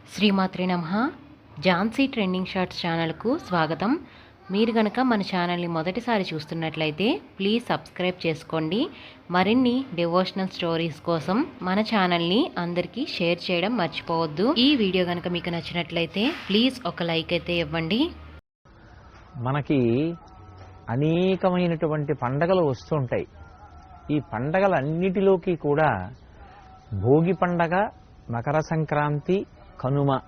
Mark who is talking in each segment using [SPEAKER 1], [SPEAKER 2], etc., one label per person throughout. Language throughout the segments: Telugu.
[SPEAKER 1] శ్రీమాత్రే నమః. ఝాన్సీ ట్రెండింగ్ షార్ట్స్ ఛానల్కు స్వాగతం. మీరు గనక మన ఛానల్ని మొదటిసారి చూస్తున్నట్లయితే ప్లీజ్ సబ్స్క్రైబ్ చేసుకోండి. మరిన్ని డివోషనల్ స్టోరీస్ కోసం మన ఛానల్ని అందరికీ షేర్ చేయడం మర్చిపోవద్దు. ఈ వీడియో కనుక మీకు నచ్చినట్లయితే ప్లీజ్ ఒక లైక్ అయితే ఇవ్వండి.
[SPEAKER 2] మనకి అనేకమైనటువంటి పండగలు వస్తుంటాయి. ఈ పండగలన్నిటిలోకి కూడా భోగి పండగ, మకర సంక్రాంతి, కనుమ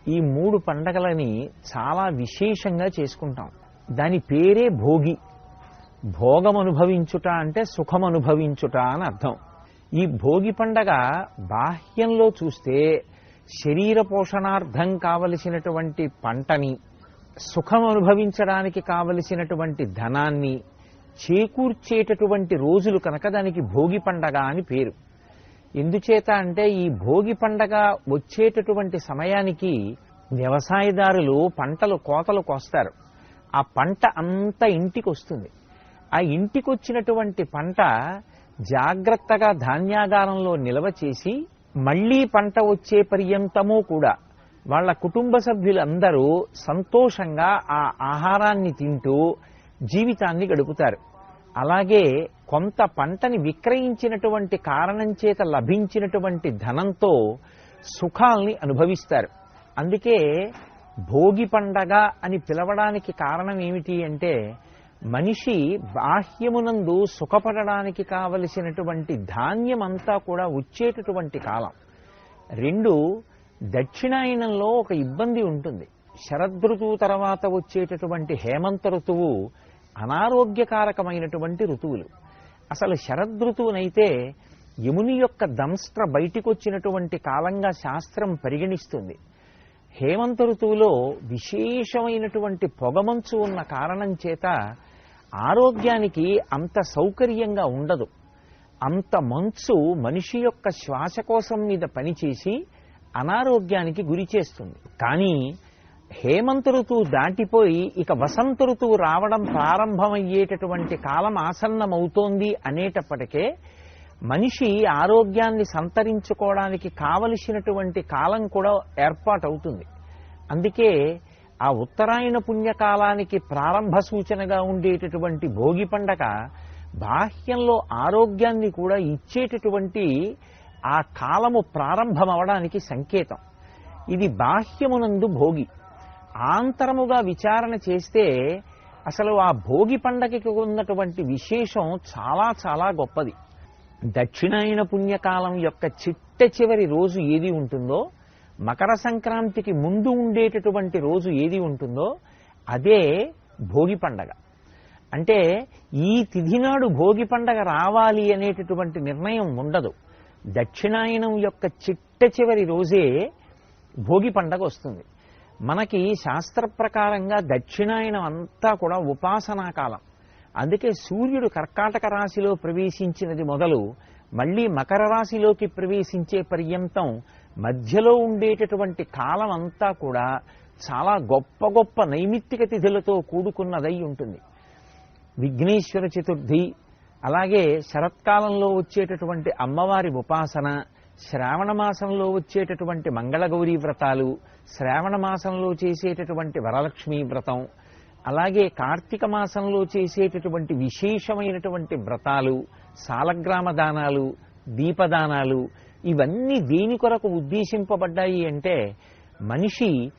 [SPEAKER 2] ఈ మూడు పండగలని చాలా విశేషంగా చేసుకుంటాం. దాని పేరే భోగి. భోగం అనుభవించుట అంటే సుఖం అనుభవించుట అని అర్థం. ఈ భోగి పండగ బాహ్యంలో చూస్తే శరీర పోషణార్థం కావలసినటువంటి పంటని, సుఖం అనుభవించడానికి కావలసినటువంటి ధనాన్ని చేకూర్చేటటువంటి రోజులు కనుక దానికి భోగి పండగ అని పేరు. ఎందుచేత అంటే ఈ భోగి పండగ వచ్చేటటువంటి సమయానికి వ్యవసాయదారులు పంటలు కోతలు కోస్తారు. ఆ పంట అంతా ఇంటికి వస్తుంది. ఆ ఇంటికి వచ్చినటువంటి పంట జాగ్రత్తగా ధాన్యాగారంలో నిల్వ చేసి మళ్లీ పంట వచ్చే పర్యంతము కూడా వాళ్ళ కుటుంబ సభ్యులందరూ సంతోషంగా ఆ ఆహారాన్ని తింటూ జీవితాన్ని గడుపుతారు. అలాగే కొంత పంటని విక్రయించినటువంటి కారణం చేత లభించినటువంటి ధనంతో సుఖాల్ని అనుభవిస్తారు. అందుకే భోగి పండగ అని పిలవడానికి కారణం ఏమిటి అంటే మనిషి బాహ్యమునందు సుఖపడడానికి కావలసినటువంటి ధాన్యమంతా కూడా వచ్చేటటువంటి కాలం. రెండు, దక్షిణాయనంలో ఒక ఇబ్బంది ఉంటుంది. శరదృతువు తర్వాత వచ్చేటటువంటి హేమంత ఋతువు అనారోగ్యకారకమైనటువంటి ఋతువులు. అసలు శరదృతువునైతే యముని యొక్క దంస్ట్ర బయటికొచ్చినటువంటి కాలంగా శాస్త్రం పరిగణిస్తుంది. హేమంత ఋతువులో విశేషమైనటువంటి పొగమంచు ఉన్న కారణం చేత ఆరోగ్యానికి అంత సౌకర్యంగా ఉండదు. అంత మంచు మనిషి యొక్క శ్వాసకోశం మీద పనిచేసి అనారోగ్యానికి గురి చేస్తుంది. కానీ హేమంత ఋతువు దాటిపోయి ఇక వసంత ఋతువు రావడం ప్రారంభమయ్యేటటువంటి కాలం ఆసన్నమవుతోంది అనేటప్పటికే మనిషి ఆరోగ్యాన్ని సంతరించుకోవడానికి కావలసినటువంటి కాలం కూడా ఏర్పాటవుతుంది. అందుకే ఆ ఉత్తరాయణ పుణ్యకాలానికి ప్రారంభ సూచనగా ఉండేటటువంటి భోగి పండగ బాహ్యంలో ఆరోగ్యాన్ని కూడా ఇచ్చేటటువంటి ఆ కాలము ప్రారంభమవడానికి సంకేతం. ఇది బాహ్యమునందు భోగి. ఆంతరముగా విచారణ చేస్తే అసలు ఆ భోగి పండగకి ఉన్నటువంటి విశేషం చాలా చాలా గొప్పది. దక్షిణాయన పుణ్యకాలం యొక్క చిట్ట చివరి రోజు ఏది ఉంటుందో, మకర సంక్రాంతికి ముందు ఉండేటటువంటి రోజు ఏది ఉంటుందో అదే భోగి పండగ. అంటే ఈ తిథి నాడు భోగి పండగ రావాలి అనేటటువంటి నిర్ణయం ఉండదు. దక్షిణాయనం యొక్క చిట్ట చివరి రోజే భోగి పండగ వస్తుంది. మనకి శాస్త్ర ప్రకారంగా దక్షిణాయనం అంతా కూడా ఉపాసనా కాలం. అందుకే సూర్యుడు కర్కాటక రాశిలో ప్రవేశించినది మొదలు మళ్లీ మకర రాశిలోకి ప్రవేశించే పర్యంతం మధ్యలో ఉండేటటువంటి కాలం అంతా కూడా చాలా గొప్ప గొప్ప నైమిత్తిక తిథులతో కూడుకున్నదై ఉంటుంది. విఘ్నేశ్వర చతుర్థి, అలాగే శరత్కాలంలో వచ్చేటటువంటి అమ్మవారి ఉపాసన, శ్రావణ మాసంలో వచ్చేటటువంటి మంగళగౌరీ వ్రతాలు, శ్రావణ మాసంలో చేసేటటువంటి వరలక్ష్మీ వ్రతం, అలాగే కార్తీక మాసంలో చేసేటటువంటి విశేషమైనటువంటి వ్రతాలు, సాలగ్రామ దానాలు, దీపదానాలు, ఇవన్నీ దేని కొరకు ఉద్దేశింపబడ్డాయి అంటే మనిషి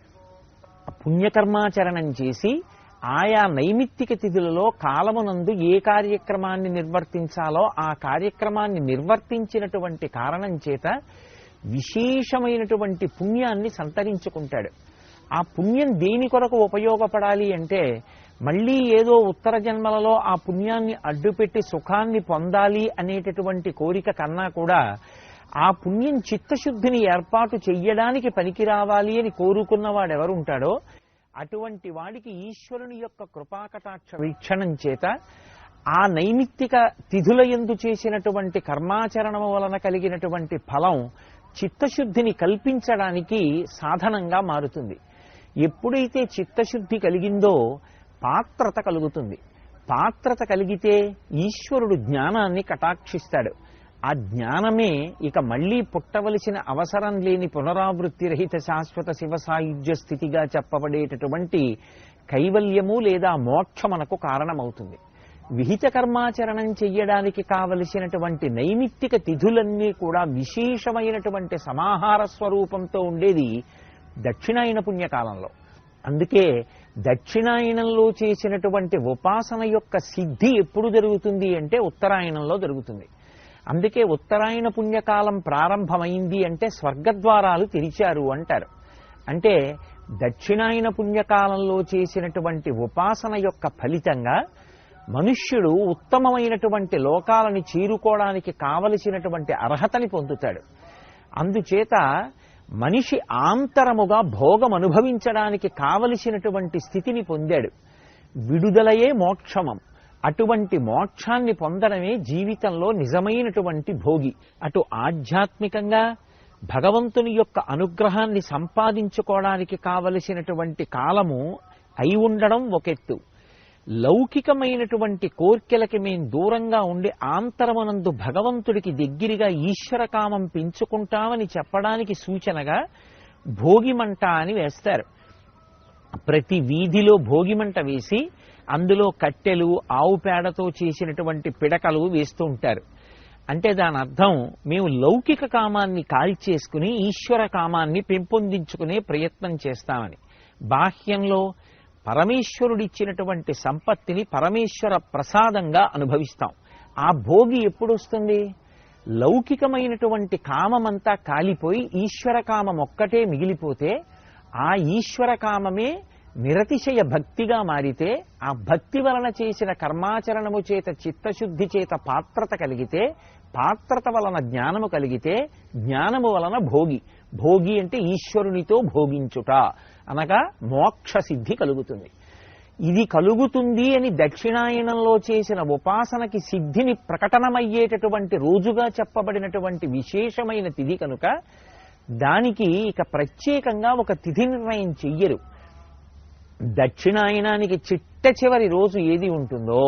[SPEAKER 2] పుణ్యకర్మాచరణం చేసి ఆయా నైమిత్తిక తిథులలో కాలమునందు ఏ కార్యక్రమాన్ని నిర్వర్తించాలో ఆ కార్యక్రమాన్ని నిర్వర్తించినటువంటి కారణం చేత విశేషమైనటువంటి పుణ్యాన్ని సంతరించుకుంటాడు. ఆ పుణ్యం దేని కొరకు ఉపయోగపడాలి అంటే మళ్లీ ఏదో ఉత్తర జన్మలలో ఆ పుణ్యాన్ని అడ్డుపెట్టి సుఖాన్ని పొందాలి అనేటటువంటి కోరిక కన్నా కూడా ఆ పుణ్యం చిత్తశుద్ధిని ఏర్పాటు చెయ్యడానికి పనికి రావాలి అని కోరుకున్నవాడెవరు ఉంటాడో అటువంటి వాడికి ఈశ్వరుని యొక్క కృపాకటాక్ష వీక్షణం చేత ఆ నైమిత్తిక తిథుల యందు చేసినటువంటి కర్మాచరణము వలన కలిగినటువంటి ఫలం చిత్తశుద్ధిని కల్పించడానికి సాధనంగా మారుతుంది. ఎప్పుడైతే చిత్తశుద్ధి కలిగిందో పాత్రత కలుగుతుంది. పాత్రత కలిగితే ఈశ్వరుడు జ్ఞానాన్ని కటాక్షిస్తాడు. ఆ జ్ఞానమే ఇక మళ్లీ పుట్టవలసిన అవసరం లేని పునరావృత్తి రహిత శాశ్వత శివ సాయుధ్య స్థితిగా చెప్పబడేటటువంటి కైవల్యము లేదా మోక్షమునకు కారణమవుతుంది. విహిత కర్మాచరణం చెయ్యడానికి కావలసినటువంటి నైమిత్తిక తిథులన్నీ కూడా విశేషమైనటువంటి సమాహార స్వరూపంతో ఉండేది దక్షిణాయన పుణ్యకాలంలో. అందుకే దక్షిణాయనంలో చేసినటువంటి ఉపాసన యొక్క సిద్ధి ఎప్పుడు జరుగుతుంది అంటే ఉత్తరాయణంలో జరుగుతుంది. అందుకే ఉత్తరాయణ పుణ్యకాలం ప్రారంభమైంది అంటే స్వర్గద్వారాలు తెరిచారు అంటారు. అంటే దక్షిణాయన పుణ్యకాలంలో చేసినటువంటి ఉపాసన యొక్క ఫలితంగా మనుష్యుడు ఉత్తమమైనటువంటి లోకాలని చేరుకోవడానికి కావలసినటువంటి అర్హతని పొందుతాడు. అందుచేత మనిషి ఆంతరముగా భోగం అనుభవించడానికి కావలసినటువంటి స్థితిని పొందాడు. విడుదలయే మోక్షమం. అటువంటి మోక్షాన్ని పొందడమే జీవితంలో నిజమైనటువంటి భోగి. అటు ఆధ్యాత్మికంగా భగవంతుని యొక్క అనుగ్రహాన్ని సంపాదించుకోవడానికి కావలసినటువంటి కాలము అయి ఉండడం ఒకెత్తు, లౌకికమైనటువంటి కోర్కెలకి మేం దూరంగా ఉండి ఆంతరమనందు భగవంతుడికి దగ్గరగా ఈశ్వర కామం పెంచుకుంటామని చెప్పడానికి సూచనగా భోగిమంట అని వేస్తారు. ప్రతి వీధిలో భోగిమంట వేసి అందులో కట్టెలు, ఆవు పేడతో చేసినటువంటి పిడకలు వేస్తూ ఉంటారు. అంటే దాని అర్థం మేము లౌకిక కామాన్ని కాల్చేసుకుని ఈశ్వర కామాన్ని పెంపొందించుకునే ప్రయత్నం చేస్తామని. బాహ్యంలో పరమేశ్వరుడిచ్చినటువంటి సంపత్తిని పరమేశ్వర ప్రసాదంగా అనుభవిస్తాం. ఆ భోగి ఎప్పుడు వస్తుంది? లౌకికమైనటువంటి కామమంతా కాలిపోయి ఈశ్వర కామం ఒక్కటే మిగిలిపోతే, ఆ ఈశ్వర కామమే నిరతిశయ భక్తిగా మారితే, ఆ భక్తి వలన చేసిన కర్మాచరణము చేత చిత్తశుద్ధి చేత పాత్రత కలిగితే, పాత్రత వలన జ్ఞానము కలిగితే, జ్ఞానము వలన భోగి. భోగి అంటే ఈశ్వరునితో భోగించుట అనగా మోక్ష సిద్ధి కలుగుతుంది. ఇది కలుగుతుంది అని దక్షిణాయనంలో చేసిన ఉపాసనకి సిద్ధిని ప్రకటనమయ్యేటటువంటి రోజుగా చెప్పబడినటువంటి విశేషమైన తిథి కనుక దానికి ఇక ప్రత్యేకంగా ఒక తిథి నిర్ణయం చెయ్యరు. దక్షిణాయనానికి చిట్ట చివరి రోజు ఏది ఉంటుందో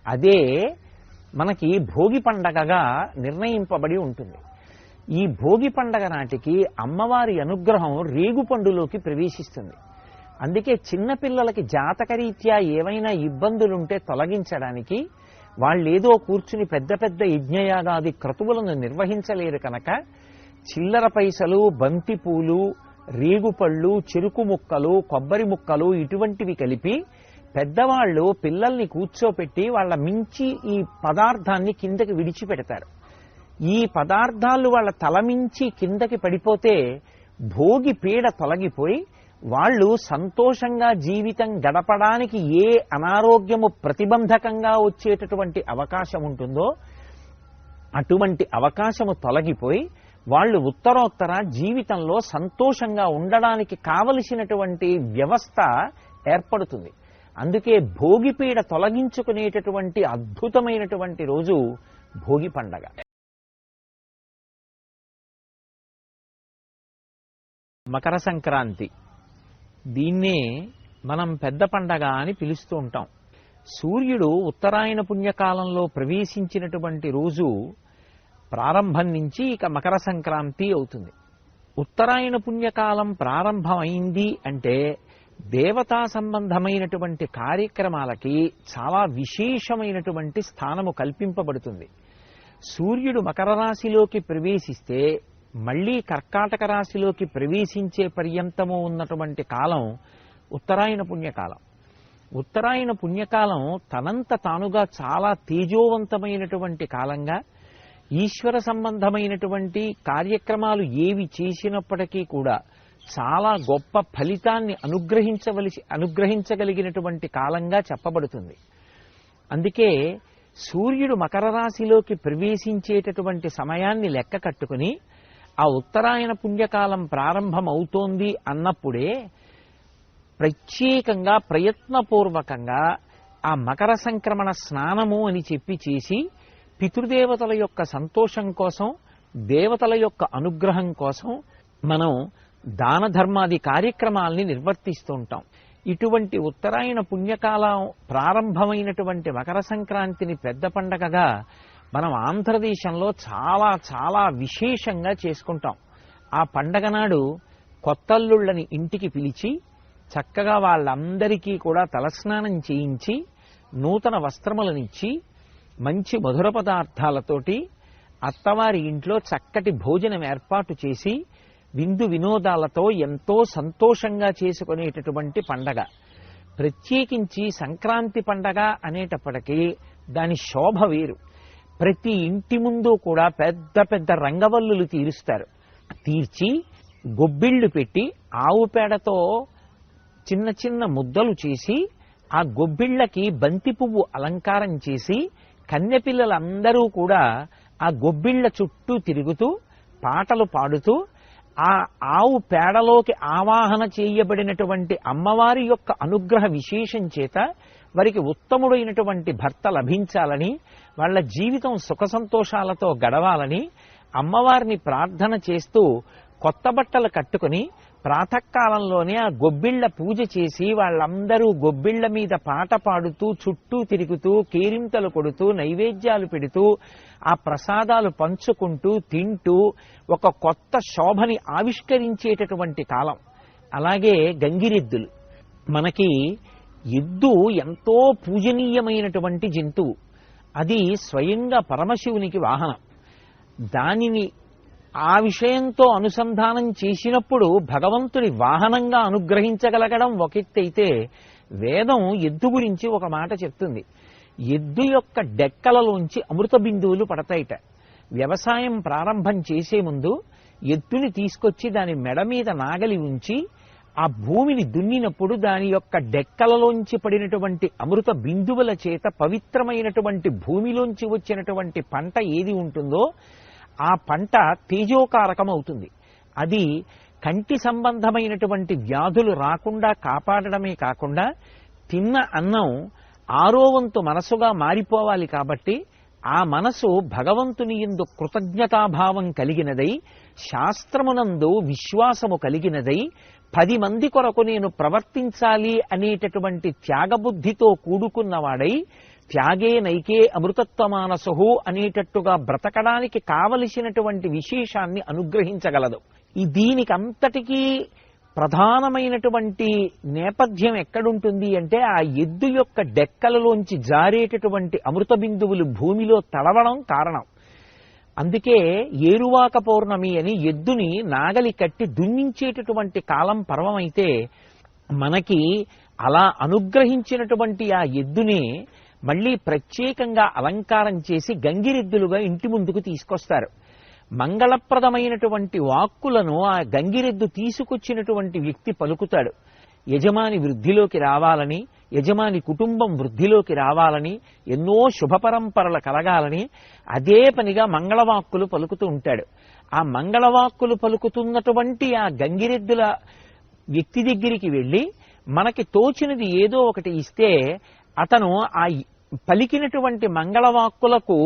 [SPEAKER 2] అదే మనకి భోగి పండగగా నిర్ణయింపబడి ఉంటుంది. ఈ భోగి పండగ నాటికి అమ్మవారి అనుగ్రహం రేగుపండులోకి ప్రవేశిస్తుంది. అందుకే చిన్నపిల్లలకి జాతకరీత్యా ఏవైనా ఇబ్బందులుంటే తొలగించడానికి వాళ్ళేదో కూర్చుని పెద్ద పెద్ద యజ్ఞయాగాది క్రతువులను నిర్వహించలేరు కనుక చిల్లర పైసలు, బంతిపూలు, రేగుపళ్ళు, చెరుకు ముక్కలు, కొబ్బరి ముక్కలు ఇటువంటివి కలిపి పెద్దవాళ్ళు పిల్లల్ని కూర్చోపెట్టి వాళ్ళ మించి ఈ పదార్థాన్ని కిందకి విడిచిపెడతారు. ఈ పదార్థాలు వాళ్ళ తలమించి కిందకి పడిపోతే భోగి పీడ తొలగిపోయి వాళ్ళు సంతోషంగా జీవితం గడపడానికి ఏ అనారోగ్యము ప్రతిబంధకంగా వచ్చేటటువంటి అవకాశం ఉంటుందో అటువంటి అవకాశము తొలగిపోయి వాళ్ళు ఉత్తరోత్తర జీవితంలో సంతోషంగా ఉండడానికి కావలసినటువంటి వ్యవస్థ ఏర్పడుతుంది. అందుకే భోగిపీడ తొలగించుకునేటటువంటి అద్భుతమైనటువంటి రోజు భోగి పండగ. మకర సంక్రాంతి, దీన్నే మనం పెద్ద పండగ అని పిలుస్తూ ఉంటాం. సూర్యుడు ఉత్తరాయణ పుణ్యకాలంలో ప్రవేశించినటువంటి రోజు ప్రారంభం నుంచి ఇక మకర సంక్రాంతి అవుతుంది. ఉత్తరాయణ పుణ్యకాలం ప్రారంభమైంది అంటే దేవతా సంబంధమైనటువంటి కార్యక్రమాలకి చాలా విశేషమైనటువంటి స్థానము కల్పింపబడుతుంది. సూర్యుడు మకర రాశిలోకి ప్రవేశిస్తే మళ్లీ కర్కాటక రాశిలోకి ప్రవేశించే పర్యంతము ఉన్నటువంటి కాలం ఉత్తరాయణ పుణ్యకాలం. ఉత్తరాయణ పుణ్యకాలం తనంత తానుగా చాలా తేజోవంతమైనటువంటి కాలంగా, ఈశ్వర సంబంధమైనటువంటి కార్యక్రమాలు ఏవి చేసినప్పటికీ కూడా చాలా గొప్ప ఫలితాన్ని అనుగ్రహించగలిగినటువంటి కాలంగా చెప్పబడుతుంది. అందుకే సూర్యుడు మకర రాశిలోకి ప్రవేశించేటటువంటి సమయాన్ని లెక్క కట్టుకుని ఆ ఉత్తరాయణ పుణ్యకాలం ప్రారంభమవుతోంది అన్నప్పుడే ప్రత్యేకంగా ప్రయత్నపూర్వకంగా ఆ మకర సంక్రమణ స్నానము అని చెప్పి చేసి పితృదేవతల యొక్క సంతోషం కోసం, దేవతల యొక్క అనుగ్రహం కోసం మనం దాన ధర్మాది కార్యక్రమాల్ని నిర్వర్తిస్తూ ఉంటాం. ఇటువంటి ఉత్తరాయణ పుణ్యకాలం ప్రారంభమైనటువంటి మకర సంక్రాంతిని పెద్ద పండగగా మనం ఆంధ్రదేశంలో చాలా చాలా విశేషంగా చేసుకుంటాం. ఆ పండగ నాడు కొత్తల్లుళ్ళని ఇంటికి పిలిచి చక్కగా వాళ్ళందరికీ కూడా తలస్నానం చేయించి నూతన వస్త్రములనిచ్చి మంచి మధుర పదార్థాలతోటి అత్తవారి ఇంట్లో చక్కటి భోజనం ఏర్పాటు చేసి విందు వినోదాలతో ఎంతో సంతోషంగా చేసుకునేటటువంటి పండగ. ప్రత్యేకించి సంక్రాంతి పండగ అనేటప్పటికీ దాని శోభ వేరు. ప్రతి ఇంటి ముందు కూడా పెద్ద పెద్ద రంగవల్లులు తీర్చి గొబ్బిళ్లు పెట్టి ఆవు పేడతో చిన్న చిన్న ముద్దలు చేసి ఆ గొబ్బిళ్లకి బంతి పువ్వు అలంకారం చేసి కన్నెపిల్లలందరూ కూడా ఆ గొబ్బిళ్ల చుట్టూ తిరుగుతూ పాటలు పాడుతూ ఆ ఆవు పేడలోకి ఆవాహన చేయబడినటువంటి అమ్మవారి యొక్క అనుగ్రహ విశేషం చేత వారికి ఉత్తముడైనటువంటి భర్త లభించాలని, వాళ్ళ జీవితం సుఖ సంతోషాలతో గడవాలని అమ్మవారిని ప్రార్థన చేస్తూ కొత్త బట్టలు కట్టుకుని ప్రాతకాలంలోనే ఆ గొబ్బిళ్ల పూజ చేసి వాళ్ళందరూ గొబ్బిళ్ల మీద పాట పాడుతూ చుట్టూ తిరుగుతూ కేరింతలు కొడుతూ నైవేద్యాలు పెడుతూ ఆ ప్రసాదాలు పంచుకుంటూ తింటూ ఒక కొత్త శోభని ఆవిష్కరించేటటువంటి కాలం. అలాగే గంగిరెద్దులు. మనకి ఎద్దు ఎంతో పూజనీయమైనటువంటి జంతువు. అది స్వయంగా పరమశివునికి వాహనం. దానిని ఆ విషయంతో అనుసంధానం చేసినప్పుడు భగవంతుడి వాహనంగా అనుగ్రహించగలగడం ఒక ఎత్తైతే, వేదం ఎద్దు గురించి ఒక మాట చెప్తుంది. ఎద్దు యొక్క డెక్కలలోంచి అమృత బిందువులు పడతాయిట. వ్యవసాయం ప్రారంభం చేసే ముందు ఎద్దుని తీసుకొచ్చి దాని మెడ మీద నాగలి ఉంచి ఆ భూమిని దున్నినప్పుడు దాని యొక్క డెక్కలలోంచి పడినటువంటి అమృత బిందువుల చేత పవిత్రమైనటువంటి భూమిలోంచి వచ్చినటువంటి పంట ఏది ఉంటుందో ఆ పంట తేజోకారకం అవుతుంది. అది కంటి సంబంధమైనటువంటి వ్యాధులు రాకుండా కాపాడడమే కాకుండా తిన్న అన్నం ఆరో వంతు మనసుగా మారిపోవాలి. కాబట్టి ఆ మనసు భగవంతుని యందు కృతజ్ఞతాభావం కలిగినదై, శాస్త్రమునందు విశ్వాసము కలిగినదై, 10 మంది కొరకు నేను ప్రవర్తించాలి అనేటటువంటి త్యాగబుద్ధితో కూడుకున్నవాడై, త్యాగే నైకే అమృతత్వమానసహు అనేటట్టుగా బ్రతకడానికి కావలసినటువంటి విశేషాన్ని అనుగ్రహించగలదు. దీనికంతటికీ ప్రధానమైనటువంటి నేపథ్యం ఎక్కడుంటుంది అంటే ఆ ఎద్దు యొక్క డెక్కలలోంచి జారేటటువంటి అమృత బిందువులు భూమిలో తడవడం కారణం. అందుకే ఏరువాక పౌర్ణమి అని ఎద్దుని నాగలి కట్టి దున్నించేటటువంటి కాలం పర్వమైతే, మనకి అలా అనుగ్రహించినటువంటి ఆ ఎద్దుని మళ్లీ ప్రత్యేకంగా అలంకారం చేసి గంగిరెద్దులుగా ఇంటి ముందుకు తీసుకొస్తారు. మంగళప్రదమైనటువంటి వాక్కులను ఆ గంగిరెద్దు తీసుకొచ్చినటువంటి వ్యక్తి పలుకుతాడు. యజమాని వృద్ధిలోకి రావాలని, యజమాని కుటుంబం వృద్ధిలోకి రావాలని, ఎన్నో శుభపరంపరలు కలగాలని అదే పనిగా మంగళవాక్కులు పలుకుతూ ఉంటాడు. ఆ మంగళవాక్కులు పలుకుతున్నటువంటి ఆ గంగిరెద్దుల వ్యక్తి దగ్గరికి వెళ్ళి మనకి తోచినది ఏదో ఒకటి ఇస్తే అతను ఆ పలికినటువంటి మంగళవాక్కులకు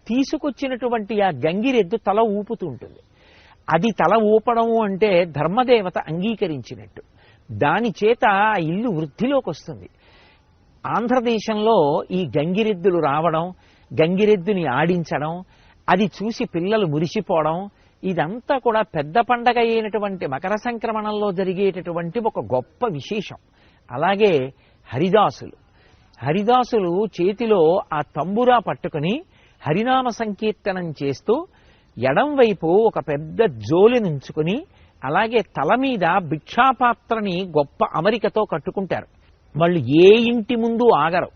[SPEAKER 2] తీసుకొచ్చినటువంటి ఆ గంగిరెద్దు తల ఊపుతూ ఉంటుంది. అది తల ఊపడము అంటే ధర్మదేవత అంగీకరించినట్టు. దాని చేత ఆ ఇల్లు వృద్ధిలోకి వస్తుంది. ఆంధ్రదేశంలో ఈ గంగిరెద్దులు రావడం, గంగిరెద్దుని ఆడించడం, అది చూసి పిల్లలు మురిసిపోవడం, ఇదంతా కూడా పెద్ద పండగ అయినటువంటి మకర సంక్రమణంలో జరిగేటటువంటి ఒక గొప్ప విశేషం. అలాగే హరిదాసులు చేతిలో ఆ తంబురా పట్టుకుని హరినామ సంకీర్తనం చేస్తూ ఎడం వైపు ఒక పెద్ద జోలి నుంచుకుని, అలాగే తల మీద భిక్షాపాత్రని గొప్ప అమరికతో కట్టుకుంటారు. వాళ్ళు ఏ ఇంటి ముందు ఆగరు.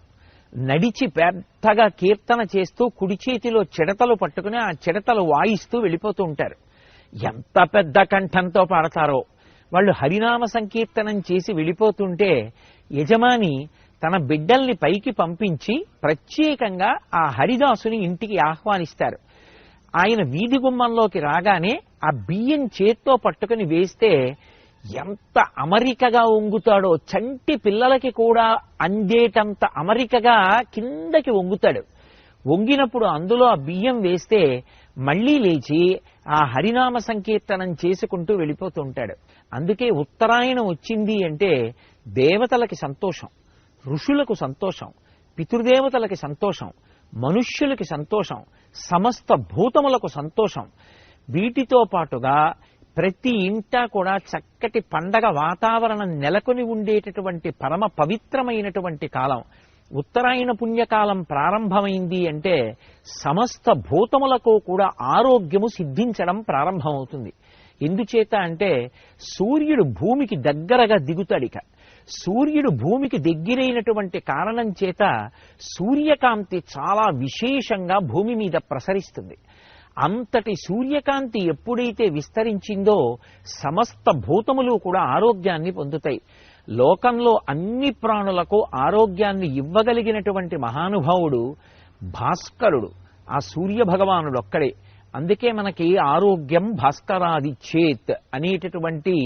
[SPEAKER 2] నడిచి పెద్దగా కీర్తన చేస్తూ కుడి చేతిలో చిడతలు పట్టుకుని ఆ చిడతలు వాయిస్తూ వెళ్ళిపోతూ ఉంటారు. ఎంత పెద్ద కంఠంతో పాడతారో. వాళ్ళు హరినామ సంకీర్తనం చేసి వెళ్ళిపోతుంటే యజమాని తన బిడ్డల్ని పైకి పంపించి ప్రత్యేకంగా ఆ హరిదాసుని ఇంటికి ఆహ్వానిస్తారు. ఆయన వీధి గుమ్మంలోకి రాగానే ఆ బియ్యం చేత్తో పట్టుకుని వేస్తే ఎంత అమరికగా వంగుతాడో, చంటి పిల్లలకి కూడా అందేటంత అమరికగా కిందకి వంగుతాడు. వంగినప్పుడు అందులో ఆ బియ్యం వేస్తే మళ్లీ లేచి ఆ హరినామ సంకీర్తనం చేసుకుంటూ వెళ్ళిపోతుంటాడు. అందుకే ఉత్తరాయణం వచ్చింది అంటే దేవతలకి సంతోషం, ఋషులకు సంతోషం, పితృదేవతలకి సంతోషం, మనుష్యులకి సంతోషం, సమస్త భూతములకు సంతోషం. వీటితో పాటుగా ప్రతి ఇంటా కూడా చక్కటి పండగ వాతావరణం నెలకొని ఉండేటటువంటి పరమ పవిత్రమైనటువంటి కాలం. ఉత్తరాయణ పుణ్యకాలం ప్రారంభమైంది అంటే సమస్త భూతములకు కూడా ఆరోగ్యము సిద్ధించడం ప్రారంభమవుతుంది. ఎందుచేత అంటే సూర్యుడు భూమికి దగ్గరగా దిగుతాడిక. సూర్యుడు భూమికి దగ్గరైనటువంటి కారణం చేత సూర్యకాంతి చాలా విశేషంగా భూమి మీద ప్రసరిస్తుంది. అంతటి సూర్యకాంతి ఎప్పుడైతే విస్తరించిందో సమస్త భూతములు కూడా ఆరోగ్యాన్ని పొందుతాయి. లోకంలో అన్ని ప్రాణులకు ఆరోగ్యాన్ని ఇవ్వగలిగినటువంటి మహానుభావుడు భాస్కరుడు, ఆ సూర్య భగవానుడు ఒక్కడే. అందుకే మనకి ఆరోగ్యం భాస్కరాది చేత్ అనేటటువంటి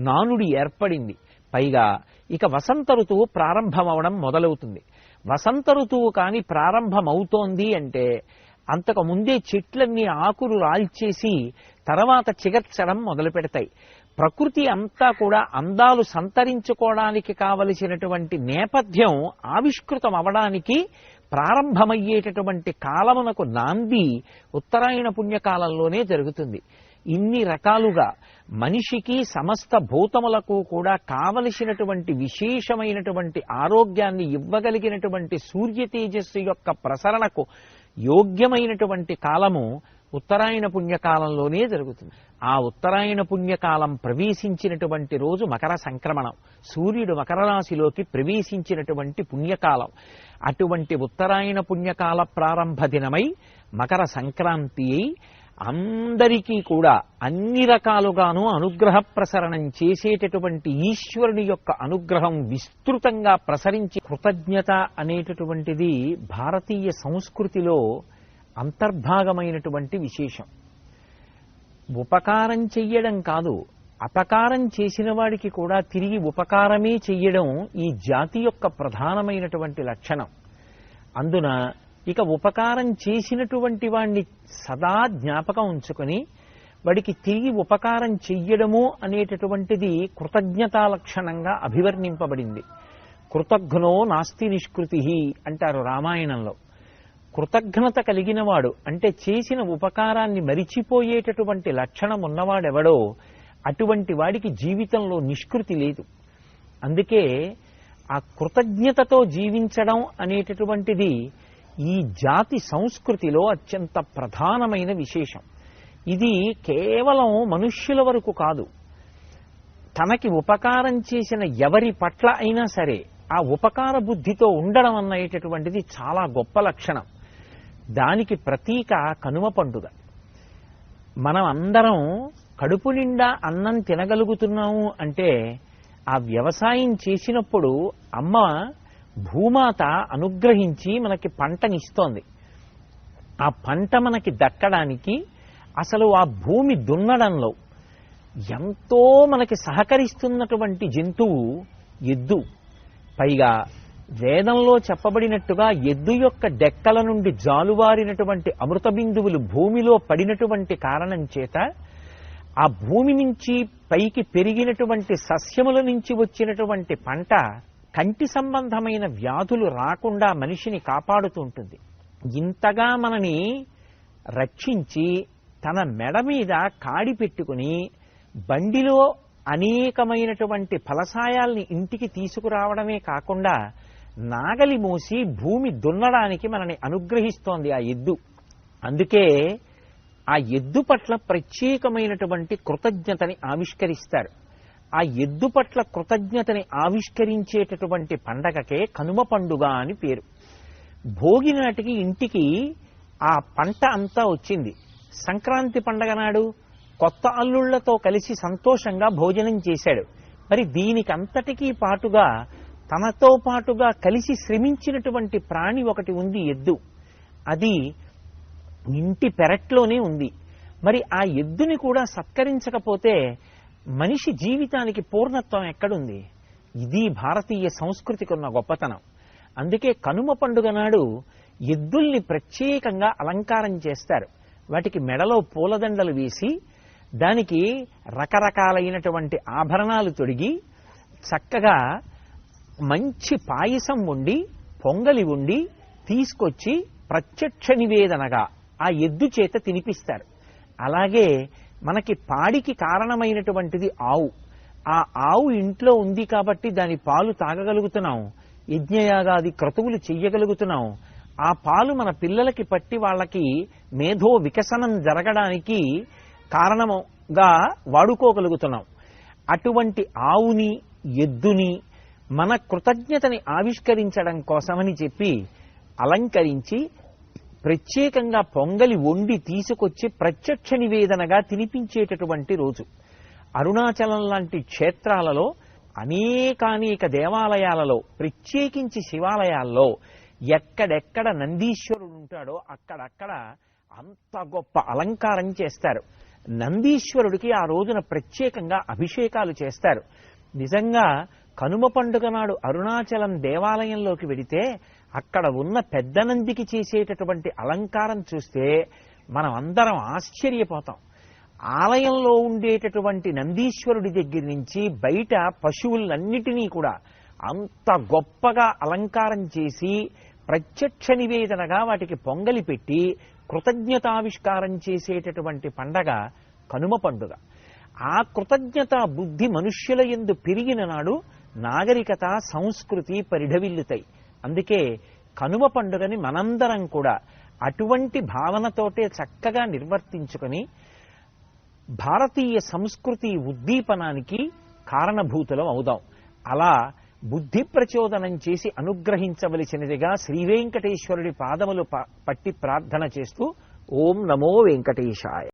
[SPEAKER 2] నానుడి ఏర్పడింది. పైగా ఇక వసంత ఋతువు ప్రారంభమవడం మొదలవుతుంది. వసంత ఋతువు కాని ప్రారంభమవుతోంది అంటే అంతకు ముందే చెట్లన్నీ ఆకులు రాల్చేసి తర్వాత చిగర్చడం మొదలు పెడతాయి. ప్రకృతి అంతా కూడా అందాలు సంతరించుకోవడానికి కావలసినటువంటి నేపథ్యం ఆవిష్కృతం అవడానికి ప్రారంభమయ్యేటటువంటి కాలమునకు నాంది ఉత్తరాయణ పుణ్యకాలంలోనే జరుగుతుంది. ఇన్ని రకాలుగా మనిషికి సమస్త భూతములకు కూడా కావలసినటువంటి విశేషమైనటువంటి ఆరోగ్యాన్ని ఇవ్వగలిగినటువంటి సూర్య తేజస్సు యొక్క ప్రసరణకు యోగ్యమైనటువంటి కాలము ఉత్తరాయణ పుణ్యకాలంలోనే జరుగుతుంది. ఆ ఉత్తరాయణ పుణ్యకాలం ప్రవేశించినటువంటి రోజు మకర సంక్రమణం, సూర్యుడు మకర రాశిలోకి ప్రవేశించినటువంటి పుణ్యకాలం. అటువంటి ఉత్తరాయణ పుణ్యకాల ప్రారంభ దినమై మకర సంక్రాంతి అయి అందరికీ కూడా అన్ని రకాలుగాను అనుగ్రహ ప్రసరణం చేసేటటువంటి ఈశ్వరుని యొక్క అనుగ్రహం విస్తృతంగా ప్రసరించి కృతజ్ఞత అనేటటువంటిది భారతీయ సంస్కృతిలో అంతర్భాగమైనటువంటి విశేషం. ఉపకారం చెయ్యడం కాదు, అపకారం చేసిన వాడికి కూడా తిరిగి ఉపకారమే చెయ్యడం ఈ జాతి యొక్క ప్రధానమైనటువంటి లక్షణం. అందున ఇక ఉపకారం చేసినటువంటి వాణ్ణి సదా జ్ఞాపకం ఉంచుకొని వాడికి తిరిగి ఉపకారం చెయ్యడము అనేటటువంటిది కృతజ్ఞతా లక్షణంగా అభివర్ణింపబడింది. కృతజ్ఞో నాస్తి నిష్కృతి అంటారు రామాయణంలో. కృతజ్ఞత కలిగిన వాడు అంటే చేసిన ఉపకారాన్ని మరిచిపోయేటటువంటి లక్షణం ఉన్నవాడెవడో అటువంటి వాడికి జీవితంలో నిష్కృతి లేదు. అందుకే ఆ కృతజ్ఞతతో జీవించడం అనేటటువంటిది ఈ జాతి సంస్కృతిలో అత్యంత ప్రధానమైన విశేషం. ఇది కేవలం మనుష్యుల వరకు కాదు, తనకి ఉపకారం చేసిన ఎవరి పట్ల అయినా సరే ఆ ఉపకార బుద్ధితో ఉండడం అనేటటువంటిది చాలా గొప్ప లక్షణం. దానికి ప్రతీక కనుమ పండుగ. మనం అందరం కడుపు నిండా అన్నం తినగలుగుతున్నాము అంటే ఆ వ్యవసాయం చేసినప్పుడు అమ్మ భూమాత అనుగ్రహించి మనకి పంటనిస్తోంది. ఆ పంట మనకి దక్కడానికి అసలు ఆ భూమి దున్నడంలో ఎంతో మనకి సహకరిస్తున్నటువంటి జంతువు ఎద్దు. పైగా వేదంలో చెప్పబడినట్టుగా ఎద్దు యొక్క డెక్కల నుండి జాలువారినటువంటి అమృత బిందువులు భూమిలో పడినటువంటి కారణం చేత ఆ భూమి నుంచి పైకి పెరిగినటువంటి సస్యముల నుంచి వచ్చినటువంటి పంట కంటి సంబంధమైన వ్యాధులు రాకుండా మనిషిని కాపాడుతూ ఉంటుంది. ఇంతగా మనని రక్షించి తన మెడ మీద కాడి పెట్టుకుని బండిలో అనేకమైనటువంటి ఫలసాయాల్ని ఇంటికి తీసుకురావడమే కాకుండా నాగలి మోసి భూమి దున్నడానికి మనని అనుగ్రహిస్తోంది ఆ ఎద్దు. అందుకే ఆ ఎద్దు పట్ల ప్రత్యేకమైనటువంటి కృతజ్ఞతని ఆవిష్కరిస్తారు. ఆ ఎద్దు పట్ల కృతజ్ఞతని ఆవిష్కరించేటటువంటి పండగకే కనుమ పండుగ అని పేరు. భోగి నాటికి ఇంటికి ఆ పంట అంతా వచ్చింది. సంక్రాంతి పండగ నాడు కొత్త అల్లుళ్లతో కలిసి సంతోషంగా భోజనం చేశాడు. మరి దీనికంతటికీ పాటుగా తనతో పాటుగా కలిసి శ్రమించినటువంటి ప్రాణి ఒకటి ఉంది, ఎద్దు. అది ఇంటి పెరట్లోనే ఉంది. మరి ఆ ఎద్దుని కూడా సత్కరించకపోతే మనిషి జీవితానికి పూర్ణత్వం ఎక్కడుంది? ఇది భారతీయ సంస్కృతికి ఉన్న గొప్పతనం. అందుకే కనుమ పండుగ నాడు ఎద్దుల్ని ప్రత్యేకంగా అలంకారం చేస్తారు. వాటికి మెడలో పూలదండలు వేసి దానికి రకరకాలైనటువంటి ఆభరణాలు తొడిగి చక్కగా మంచి పాయసం వండి పొంగలి వండి తీసుకొచ్చి ప్రత్యక్ష నివేదనగా ఆ ఎద్దు చేత తినిపిస్తారు. అలాగే మనకి పాడికి కారణమైనటువంటిది ఆవు. ఆ ఆవు ఇంట్లో ఉంది కాబట్టి దాని పాలు తాగగలుగుతున్నాం, యజ్ఞయాగాది క్రతువులు చెయ్యగలుగుతున్నాం. ఆ పాలు మన పిల్లలకి పట్టి వాళ్ళకి మేధో వికసనం జరగడానికి కారణముగా వాడుకోగలుగుతున్నాం. అటువంటి ఆవుని, ఎద్దుని మన కృతజ్ఞతని ఆవిష్కరించడం కోసమని చెప్పి అలంకరించి ప్రత్యేకంగా పొంగలి వండి తీసుకొచ్చి ప్రత్యక్ష నివేదనగా తినిపించేటటువంటి రోజు. అరుణాచలం లాంటి క్షేత్రాలలో అనేకానేక దేవాలయాలలో, ప్రత్యేకించి శివాలయాల్లో ఎక్కడెక్కడ నందీశ్వరుడు ఉంటాడో అక్కడక్కడ అంత గొప్ప అలంకారం చేస్తారు. నందీశ్వరుడికి ఆ రోజున ప్రత్యేకంగా అభిషేకాలు చేస్తారు. నిజంగా కనుమ పండుగ నాడు అరుణాచలం దేవాలయంలోకి వెడితే అక్కడ ఉన్న పెద్ద నందికి చేసేటటువంటి అలంకారం చూస్తే మనం అందరం ఆశ్చర్యపోతాం. ఆలయంలో ఉండేటటువంటి నందీశ్వరుడి దగ్గర నుంచి బయట పశువులన్నిటినీ కూడా అంత గొప్పగా అలంకారం చేసి ప్రత్యక్ష నివేదనగా వాటికి పొంగలి పెట్టి కృతజ్ఞతావిష్కారం చేసేటటువంటి పండగ కనుమ పండుగ. ఆ కృతజ్ఞత బుద్ధి మనుష్యుల యందు పెరిగిన నాడు నాగరికత, సంస్కృతి పరిఢవిల్లుతాయి. అందుకే కనుమ పండుగని మనందరం కూడా అటువంటి భావనతోటే చక్కగా నిర్వర్తించుకొని భారతీయ సంస్కృతి ఉద్దీపనానికి కారణభూతులం అవుదాం. అలా బుద్ధి ప్రచోదనం చేసి అనుగ్రహించవలసినదిగా శ్రీవేంకటేశ్వరుడి పాదములు పట్టి ప్రార్థన చేస్తూ ఓం నమో వెంకటేశాయ.